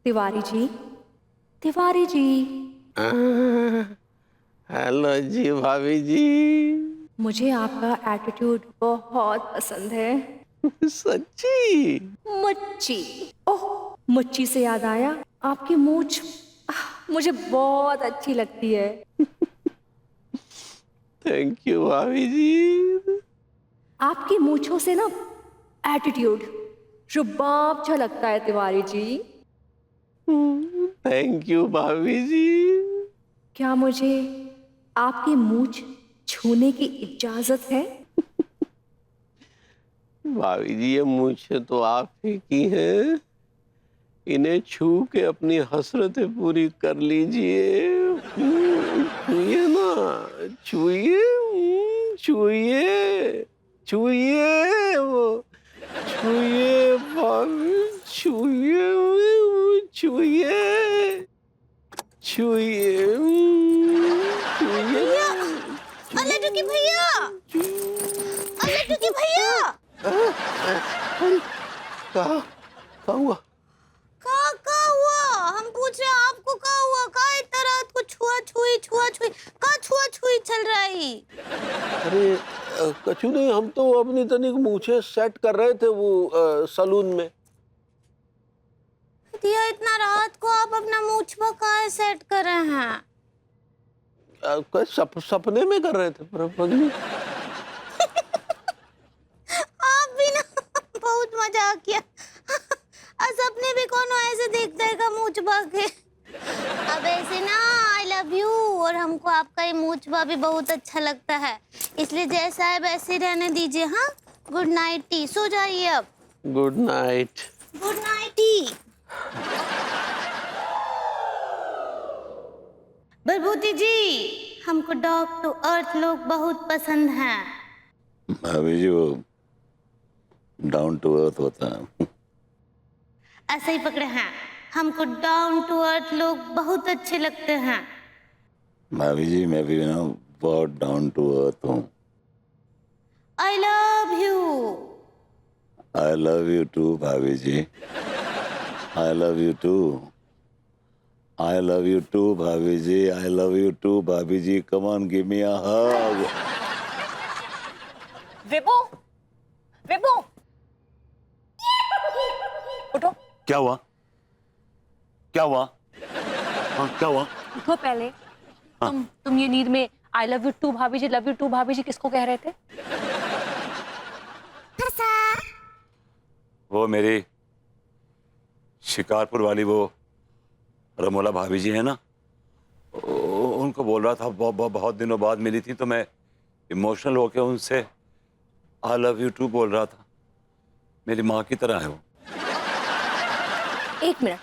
Tiwari ji, Tiwari ji. Hello जी भाभी जी। मुझे आपका एटीट्यूड बहुत पसंद है। सच्ची? मच्छी। ओह, मच्छी से याद आया, आपकी मूंछ मुझे बहुत अच्छी लगती है। थैंक यू भाभी जी। आपकी मूंछों से ना एटीट्यूड, रुबाब झलकता है तिवारी जी। थैंक यू भाभी जी। क्या मुझे आपकी मूंछ छूने की इजाजत है? भाभी जी ये मुझे तो आप ही की हैं। इन्हें छू के अपनी हसरतें पूरी कर लीजिए। छूइए ना, छूइए, छूइए, छूइए वो, छूइए भाभी, छूइए, छूइए, छूइए, छूइए भैया, ना, अल्लाह टुकी भैया, अल्लाह टुकी भैया। अरे कहा कहा हुआ? का हुआ? हम पूछ रहे हैं आपको का हुआ? का इतना रात को छुआ छुई का छुआ छुई चल रहा है? अरे कछु नहीं, हम तो अपनी तनिक मूछें सेट कर रहे थे वो सलून में। दिया इतना रात को आप अपना मूछवा का सेट कर रहे हैं? सपने में कर रहे थे पगली। आप भी ना बहुत मजाक किया। सपने भी कौन ऐसे देखता है का मूछवा के? अब ऐसे ना आई लव यू, और हमको आपका ये मूछवा भी बहुत अच्छा लगता है, इसलिए जैसा है वैसे रहने दीजिए। हाँ, गुड नाइट टी, सो जाइए अब। Good night. गुड नाइट टी। बलबूती जी, हमको डॉग टू अर्थ लोग बहुत पसंद हैं। भाभी जी वो डाउन टू अर्थ होता है। ऐसे ही पकड़े हैं, हमको डाउन टू अर्थ लोग बहुत अच्छे लगते हैं। भाभी जी मैं भी ना बहुत डाउन टू अर्थ हूँ। I love you. I love you too भाभी जी। I love you too. I love you too भाभी जी। आई लव यू टू भाभी जी। कम ऑन गिव मी अ हग। विभू, विभू, उठो, क्या हुआ? क्या हुआ? हाँ क्या हुआ? उठो पहले। तुम ये नींद में आई लव यू टू भाभी जी, लव यू टू भाभी जी किसको कह रहे थे? वो मेरी शिकारपुर वाली वो रमोला भाभी जी है ना, उनको बोल रहा था। बहुत दिनों बाद मिली थी तो मैं इमोशनल होके उनसे आई लव यू टू बोल रहा था। मेरी माँ की तरह है वो। एक मिनट,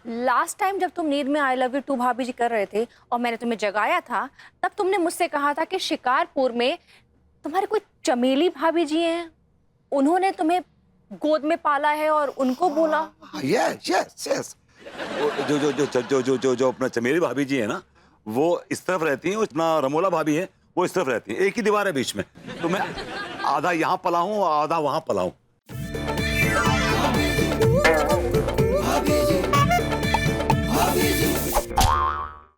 लास्ट टाइम जब तुम नींद में आई लव यू टू भाभी जी कर रहे थे और मैंने तुम्हें जगाया था, तब तुमने मुझसे कहा था कि शिकारपुर में तुम्हारे कोई चमेली भाभी जी हैं, उन्होंने तुम्हें गोद में पाला है और उनको बोला। Yes yes yes. जो जो जो जो जो जो जो अपना चमेली भाभी जी है ना, वो इस तरफ रहती हैं, अपना रमोला भाभी है वो इस तरफ रहती है। एक ही दीवार है बीच में, तो मैं आधा यहाँ पला हूँ और आधा वहाँ पला हूँ।